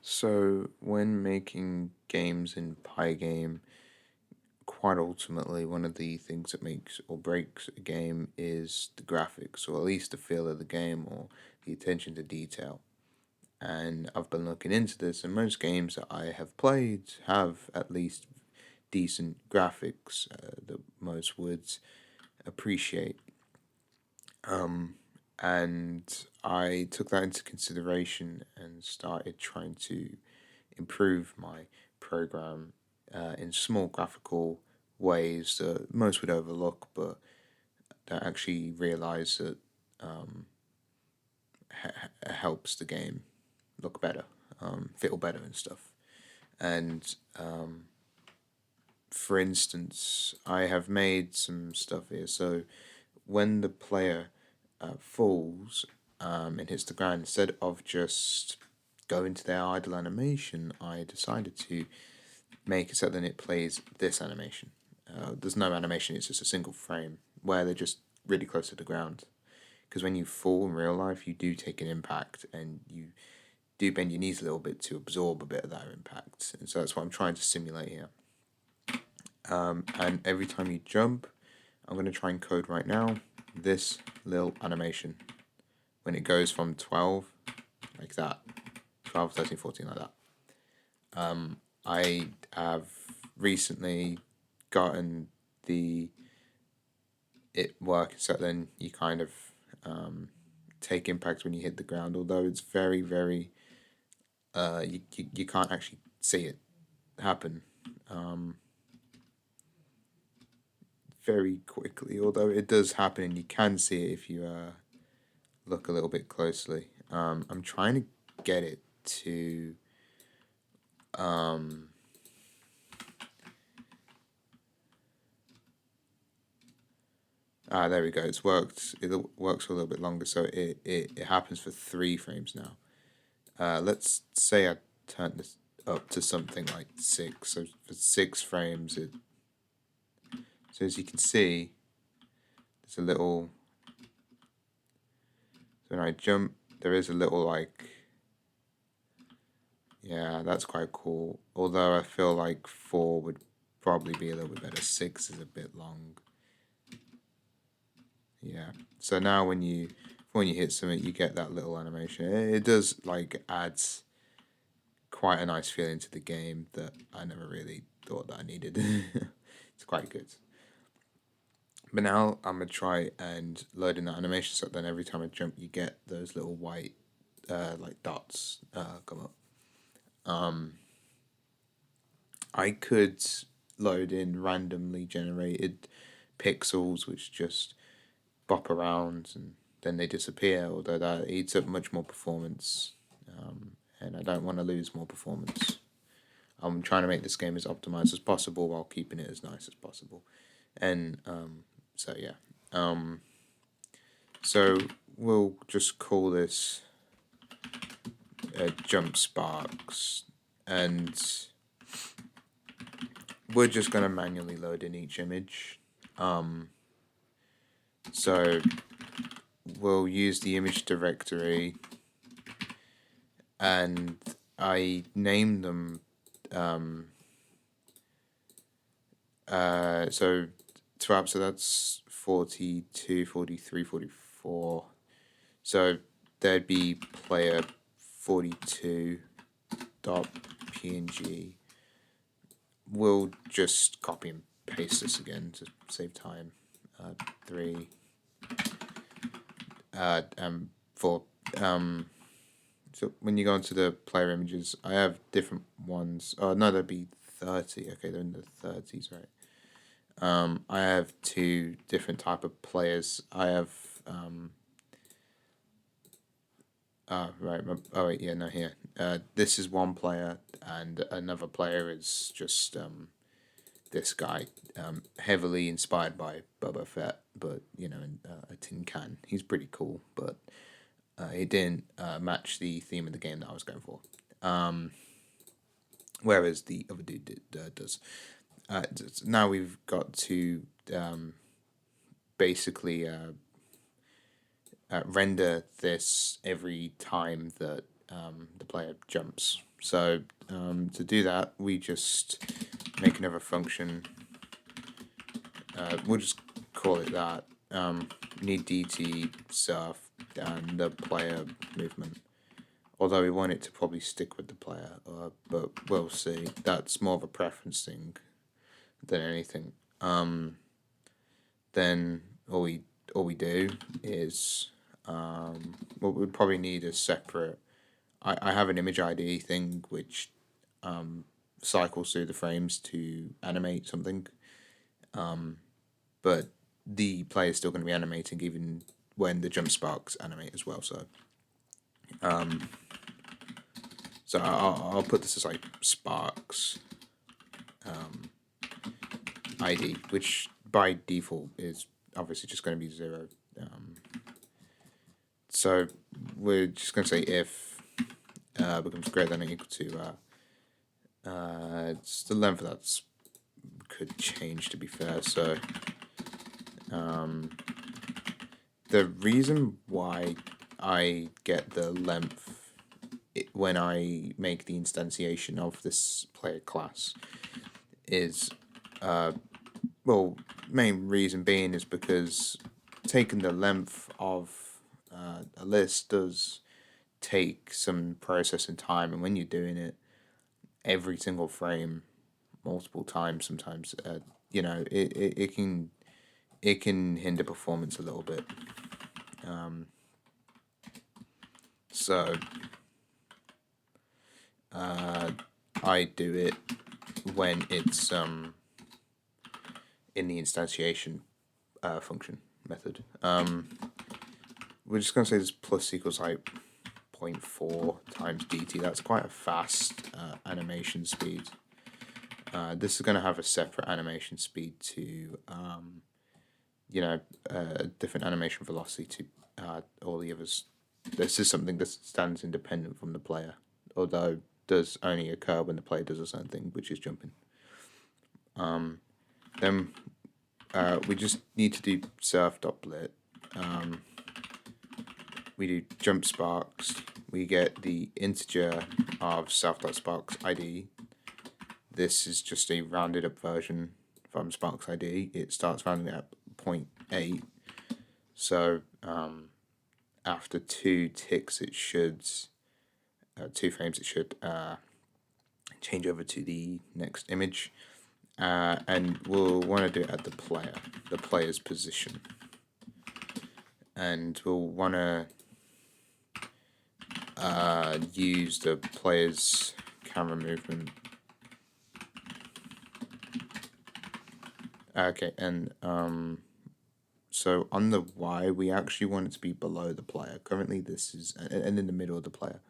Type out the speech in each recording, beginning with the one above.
So, when making games in Pygame, quite ultimately, one of the things that makes or breaks a game is the graphics, or at least the feel of the game, or the attention to detail. And I've been looking into this, and most games that I have played have at least decent graphics that most would appreciate. And I took that into consideration and started trying to improve my program in small graphical ways that most would overlook, but that actually realize that helps the game look better, feel better, and stuff. And for instance, I have made some stuff here. So when the player falls and hits the ground, instead of just going to their idle animation, I decided to make it so that it plays this animation. There's no animation, it's just a single frame where they're just really close to the ground. Because when you fall in real life, you do take an impact and you do bend your knees a little bit to absorb a bit of that impact. And so that's what I'm trying to simulate here. And every time you jump, I'm going to try and code right now this little animation. When it goes from 12, like that, 12, 13, 14, like that. I have recently gotten it working so then you kind of take impact when you hit the ground, although it's very, very, you can't actually see it happen very quickly, although it does happen and you can see it if you look a little bit closely. I'm trying to get it to there we go. It's worked. It works for a little bit longer, so it happens for 3 frames now. Let's say I turn this up to something like 6. So for 6 frames, so as you can see, there's a little. So when I jump, there is a little like. Yeah, that's quite cool. Although I feel like 4 would probably be a little bit better. 6 is a bit long. Yeah. So now when you hit something, you get that little animation. It does like adds quite a nice feeling to the game that I never really thought that I needed. It's quite good. But now I'm gonna try and load in that animation so then every time I jump, you get those little white like dots come up. I could load in randomly generated pixels which just bop around and then they disappear, although that eats up much more performance, and I don't want to lose more performance. I'm trying to make this game as optimized as possible while keeping it as nice as possible. And so yeah. So we'll just call this jump sparks, and we're just going to manually load in each image. So we'll use the image directory, and I name them. So 12, so that's 42, 43, 44. So there'd be player 42 dot png. We'll just copy and paste this again to save time. 3 4. So when you go into the player images, I have different ones. Oh no, there'd be 30. Okay, they're in the 30s, right? I have 2 different type of players. I have right. Oh wait, yeah, no, here. This is one player, and another player is just this guy, heavily inspired by Boba Fett, but in a tin can. He's pretty cool, but he didn't match the theme of the game that I was going for. Whereas the other dude does. Now we've got to basically render this every time that the player jumps. So to do that, we just make another function. We'll just call it that. Need dt surf and the player movement. Although we want it to probably stick with the player, but we'll see. That's more of a preference thing than anything. Then all we do is what we'd probably need a separate. I have an image ID thing which cycles through the frames to animate something, but the player is still going to be animating even when the jump sparks animate as well. So I'll put this as like sparks ID, which by default is obviously just going to be 0. So we're just going to say if becomes greater than or equal to it's the length of that could change, to be fair. So the reason why I get the length when I make the instantiation of this player class is main reason being is because taking the length of a list does take some processing time, and when you're doing it every single frame multiple times, sometimes it can hinder performance a little bit. So I do it when it's in the instantiation function method. We're just going to say this plus equals like 0.4 times dt. That's quite a fast animation speed. This is going to have a separate animation speed to, a different animation velocity to all the others. This is something that stands independent from the player, although does only occur when the player does a certain thing, which is jumping. Then we just need to do surf.blit. We do jump sparks. We get the integer of surf.sparks ID. This is just a rounded up version from sparks ID. It starts rounding at 0.8. So after 2 ticks, it should 2 frames. It should change over to the next image, and we'll want to do it at the player's position, and we'll want to use the player's camera movement. Okay, and so on the Y, we actually want it to be below the player. Currently, this is and in the middle of the player.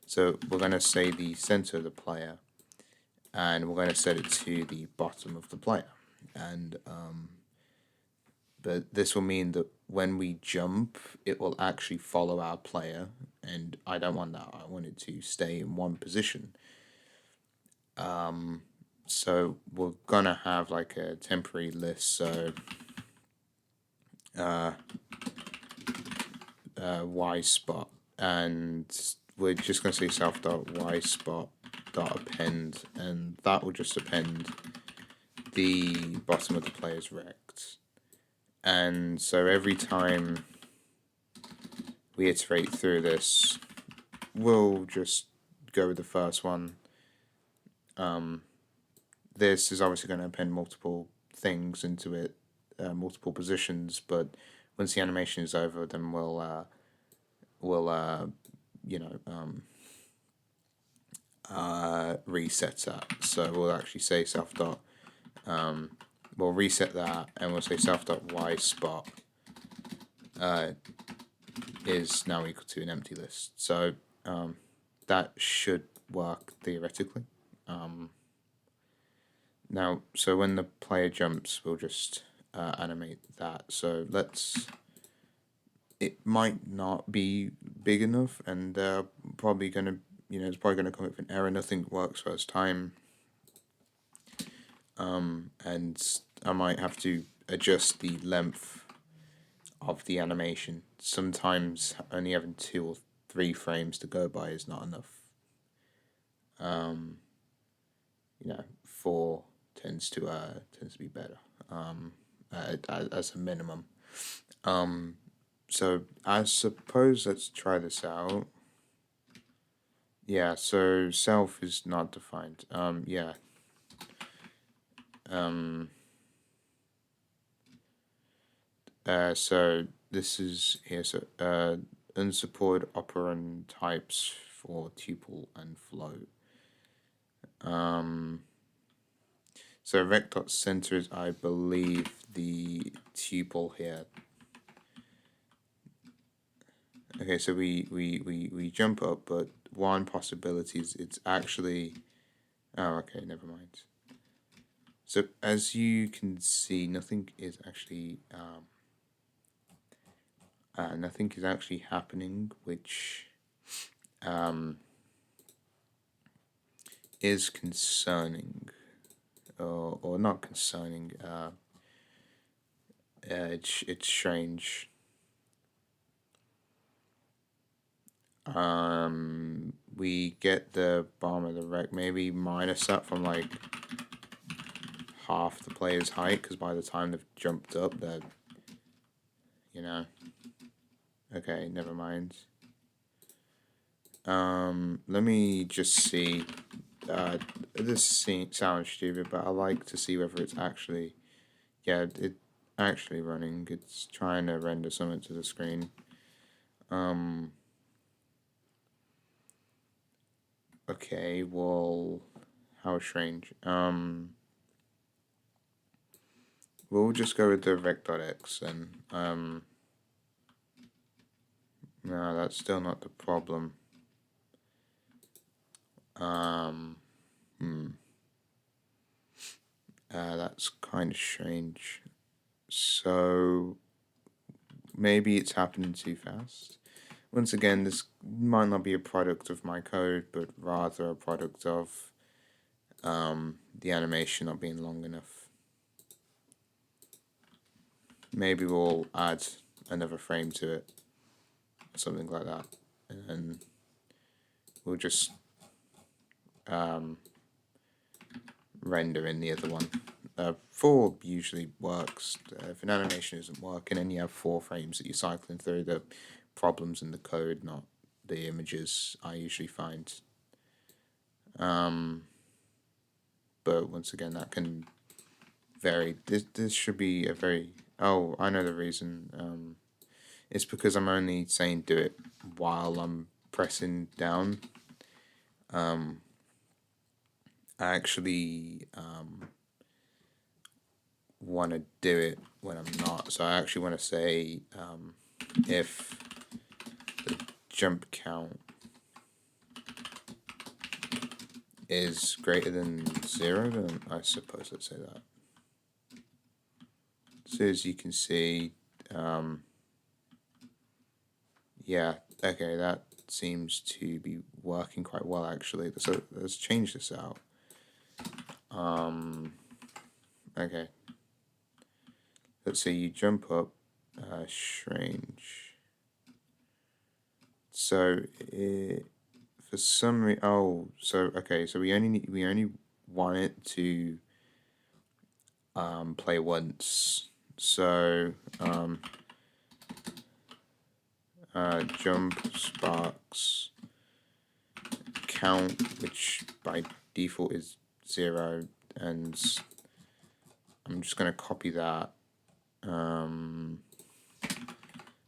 So we're going to say the center of the player, and we're going to set it to the bottom of the player. And but this will mean that when we jump, it will actually follow our player, and I don't want that. I want it to stay in one position. So we're gonna have like a temporary list. So y spot, and we're just gonna say self.y spot dot append, and that will just append the bottom of the player's rect. And so every time we iterate through this, we'll just go with the first one. This is obviously going to append multiple things into it, multiple positions, but once the animation is over, then we'll reset that. So we'll actually say self dot, we'll reset that, and we'll say self dot y spot is now equal to an empty list. So that should work theoretically. Now, so when the player jumps, we'll just animate that. So it might not be big enough, and probably going to, it's probably going to come up with an error. Nothing works first time. And I might have to adjust the length of the animation. Sometimes only having 2 or 3 frames to go by is not enough. 4 tends to be better, as a minimum. So I suppose let's try this out. Yeah, so self is not defined. Yeah. So this is here. So unsupported operand types for tuple and float. So rect.center is, I believe, the tuple here. Okay, so we jump up, but one possibility is it's actually... Oh, okay, never mind. So as you can see, nothing is actually happening, which is concerning, or not concerning. It's strange. We get the bomb of the wreck, maybe minus that from like half the player's height, because by the time they've jumped up, they're, okay, never mind. Let me just see. This sounds stupid, but I like to see whether it's actually, yeah, it actually running. It's trying to render something to the screen. Okay, well, how strange. We'll just go with the rect.x then. No, that's still not the problem. That's kind of strange. So maybe it's happening too fast. Once again, this might not be a product of my code, but rather a product of the animation not being long enough. Maybe we'll add another frame to it, something like that, and we'll just render in the other one. 4 usually works. If an animation isn't working and you have 4 frames that you're cycling through, the problems in the code, not the images, I usually find. But once again, that can vary. This should be a very... Oh, I know the reason. It's because I'm only saying do it while I'm pressing down. I actually want to do it when I'm not. So I actually want to say if the jump count is greater than 0, then I suppose let's say that. So as you can see, yeah, okay, that seems to be working quite well actually. So let's change this out. Okay. Let's say you jump up, strange. So for some reason, okay, so we only want it to play once. So jump sparks count, which by default is 0, and I'm just going to copy that.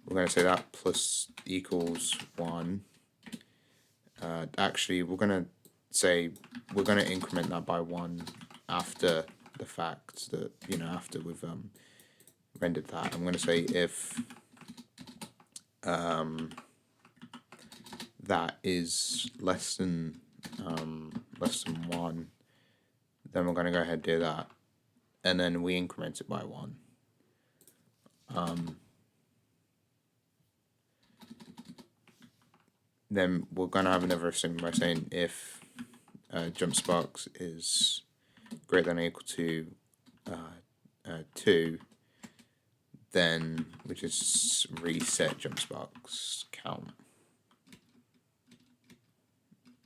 We're going to say that plus equals 1. Actually, we're going to say we're going to increment that by 1 after the fact that, after we've rendered that. I'm going to say if that is less than 1, then we're going to go ahead and do that, and then we increment it by 1. Then we're going to have another thing by saying if jump sparks is greater than or equal to 2, then we just reset jump sparks count.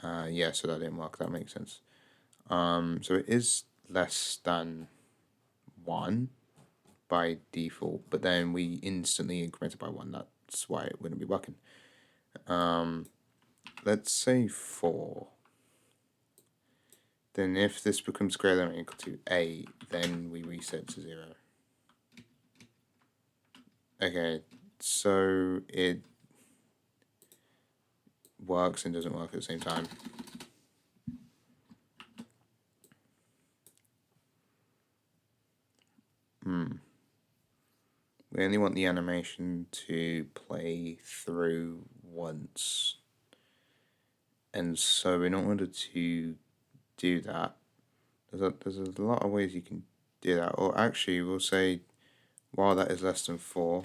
Yeah, so that didn't work. That makes sense. So it is less than 1 by default, but then we instantly increment it by 1. That's why it wouldn't be working. Let's say 4. Then if this becomes greater than or equal to 8, then we reset to 0. Okay, so it works and doesn't work at the same time. We only want the animation to play through once. And so in order to do that, there's a lot of ways you can do that. Or actually, we'll say while that is less than 4,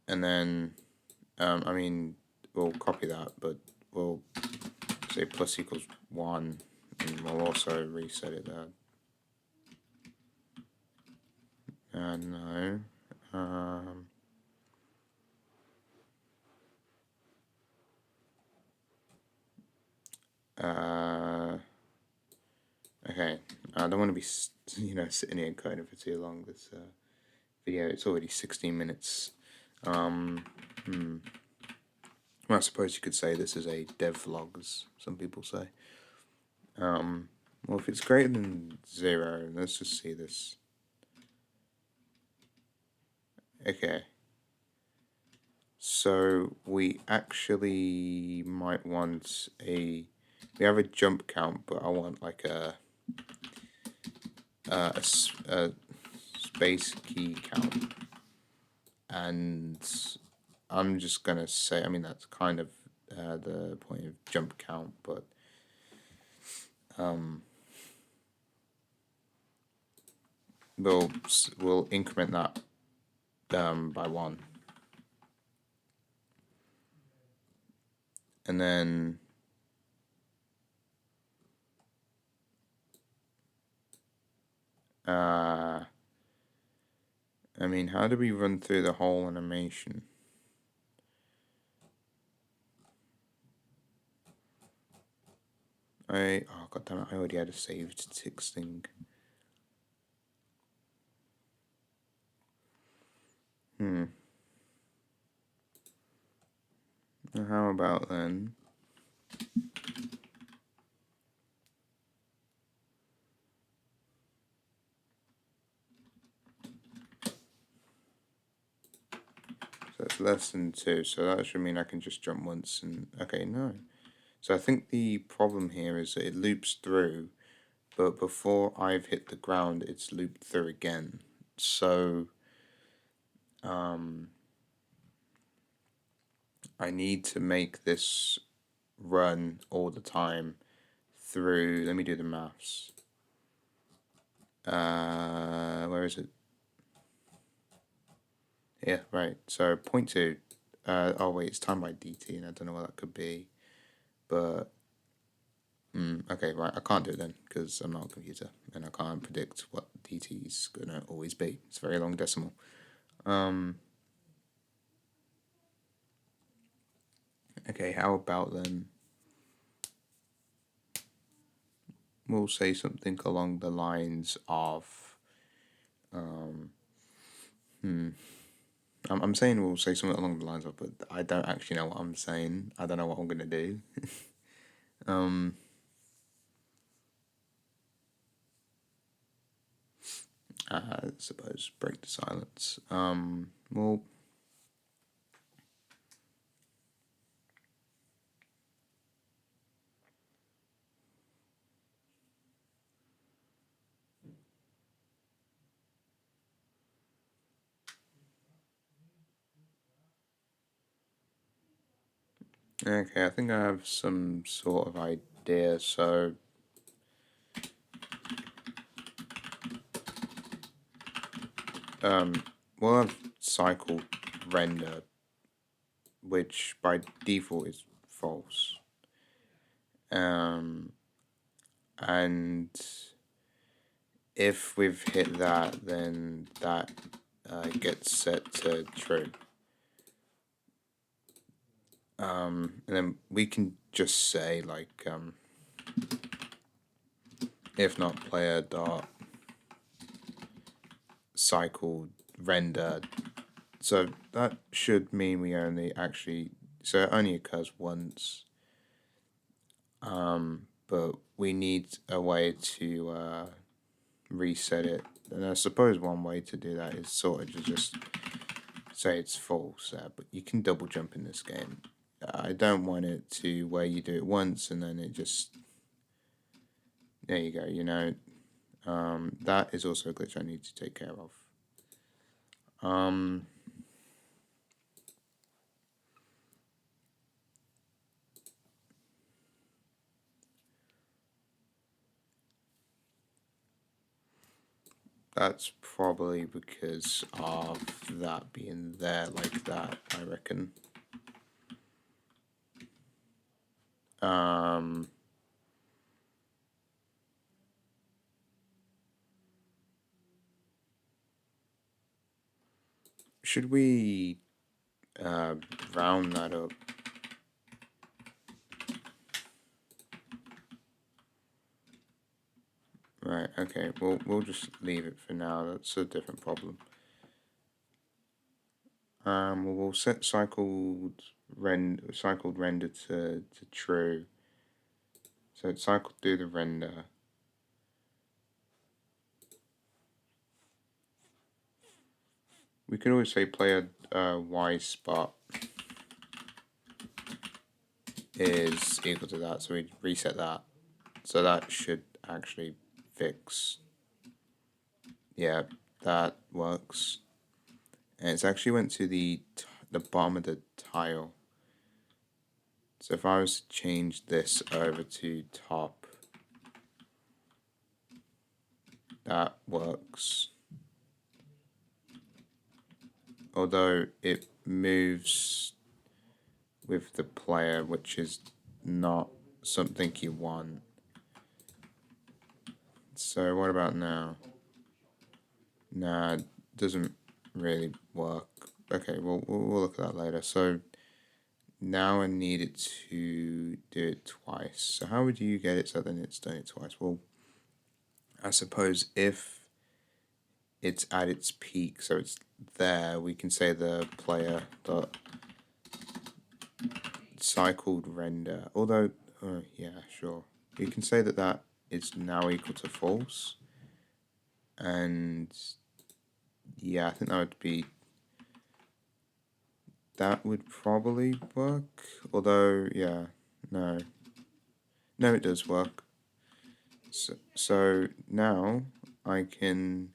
and then, we'll copy that, but we'll say plus equals 1, and we'll also reset it there. No. Okay. I don't want to be, sitting here coding for too long. This video, it's already 16 minutes. Well, I suppose you could say this is a dev vlog, as some people say. Well, if it's greater than 0, let's just see this. Okay. So we actually might want we have a jump count, but I want like a space key count, and I'm just gonna say, that's kind of the point of jump count, but we'll increment that by 1, and then how do we run through the whole animation? Oh god damn it, I already had a saved tick thing. How about then? So it's less than 2, so that should mean I can just jump once and... Okay, no. So I think the problem here is that it loops through, but before I've hit the ground, it's looped through again. So I need to make this run all the time through... Let me do the maths. Where is it? Yeah, right. So 0.2. Oh wait, it's time by dt, and I don't know what that could be. But okay, right. I can't do it then because I'm not a computer, and I can't predict what dt is gonna always be. It's a very long decimal. Okay, how about then? We'll say something along the lines of. I'm saying we'll say something along the lines of, but I don't actually know what I'm saying. I don't know what I'm gonna do. I suppose break the silence. Well. Okay, I think I have some sort of idea. So we'll have cycle render, which by default is false. And if we've hit that, then that gets set to true. And then we can just say like if not player dot cycled render. So that should mean we only actually, so it only occurs once. But we need a way to reset it. And I suppose one way to do that is sort of to just say it's false, but you can double jump in this game. I don't want it to where you do it once and then it just, there you go, you know. That is also a glitch I need to take care of. That's probably because of that being there like that, I reckon. Should we round that up? Right, okay, we'll just leave it for now. That's a different problem. We'll set cycled render to true. So it's cycled through the render. We could always say player y spot is equal to that, so we reset that. So that should actually fix. Yeah, that works. And it's actually went to the bottom of the tile. So if I was to change this over to top, that works. Although it moves with the player, which is not something you want. So what about now? Nah, it doesn't really work. Okay, we'll look at that later. So now I need it to do it twice. So how would you get it so then it's done it twice? Well, I suppose if it's at its peak, so it's there, we can say the player dot cycled render. Although, yeah, sure. You can say that that is now equal to false. And yeah, I think that would probably work. Although, yeah, no, it does work. So now I can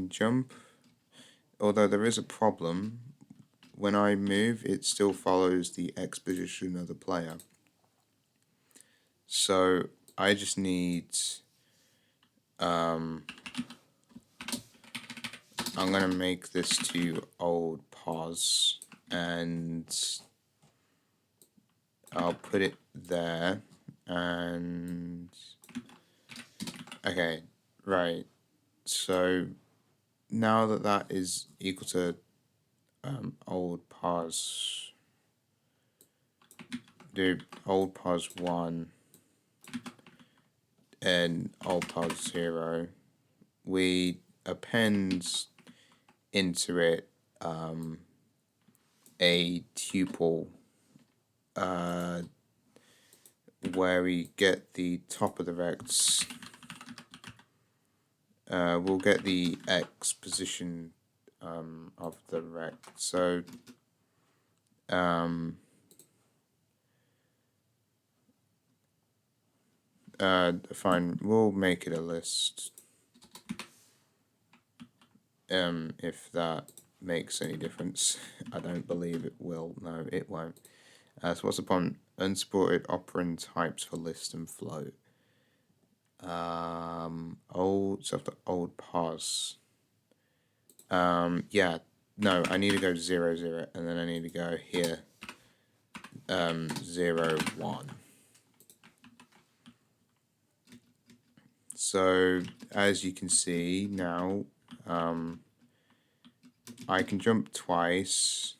jump. Although there is a problem, when I move, it still follows the X position of the player. So I just need. I'm gonna make this to old pause, and I'll put it there. And okay, right. So now that that is equal to old pause, do old pause 1 and old pause 0. We append into it a tuple where we get the top of the rects. We'll get the X position of the rect. So fine, we'll make it a list. If that makes any difference. I don't believe it will. No, it won't. So what's upon unsupported operand types for list and float? Old pause. Yeah, no, I need to go 0, 0, and then I need to go here 0, 1. So as you can see now, I can jump twice,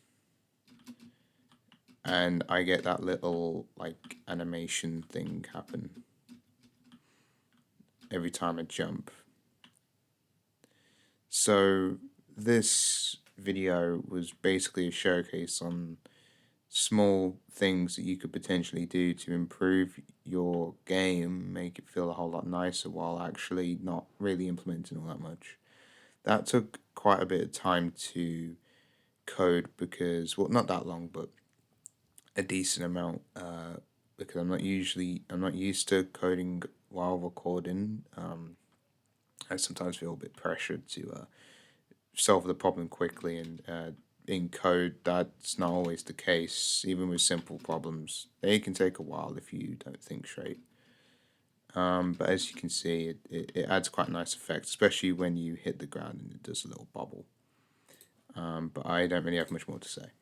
and I get that little like animation thing happen every time I jump. So this video was basically a showcase on small things that you could potentially do to improve your game, make it feel a whole lot nicer while actually not really implementing all that much. That took quite a bit of time to code because, well, not that long, but a decent amount. Because I'm not used to coding while recording. I sometimes feel a bit pressured to solve the problem quickly, and in code, that's not always the case. Even with simple problems, they can take a while if you don't think straight. But as you can see, it adds quite a nice effect, especially when you hit the ground and it does a little bubble. But I don't really have much more to say.